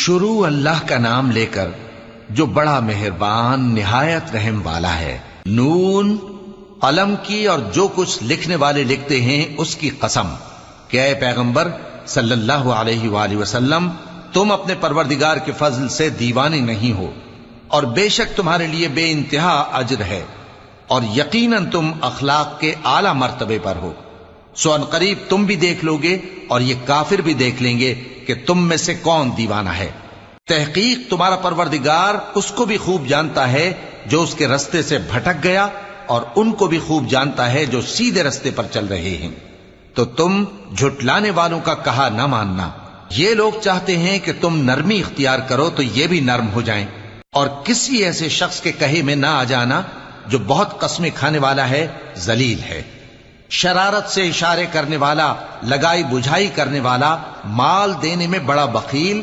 شروع اللہ کا نام لے کر جو بڑا مہربان نہایت رحم والا ہے۔ نون، قلم کی اور جو کچھ لکھنے والے لکھتے ہیں اس کی قسم کہ اے پیغمبر صلی اللہ علیہ وآلہ وسلم، تم اپنے پروردگار کے فضل سے دیوانے نہیں ہو، اور بے شک تمہارے لیے بے انتہا اجر ہے، اور یقیناً تم اخلاق کے اعلی مرتبے پر ہو۔ سو ان قریب تم بھی دیکھ لو گے اور یہ کافر بھی دیکھ لیں گے کہ تم میں سے کون دیوانہ ہے۔ تحقیق تمہارا پروردگار اس کو بھی خوب جانتا ہے جو اس کے رستے سے بھٹک گیا، اور ان کو بھی خوب جانتا ہے جو سیدھے رستے پر چل رہے ہیں۔ تو تم جھٹلانے والوں کا کہا نہ ماننا۔ یہ لوگ چاہتے ہیں کہ تم نرمی اختیار کرو تو یہ بھی نرم ہو جائیں، اور کسی ایسے شخص کے کہے میں نہ آ جانا جو بہت قسمیں کھانے والا ہے، ذلیل ہے، شرارت سے اشارے کرنے والا، لگائی بجھائی کرنے والا، مال دینے میں بڑا بخیل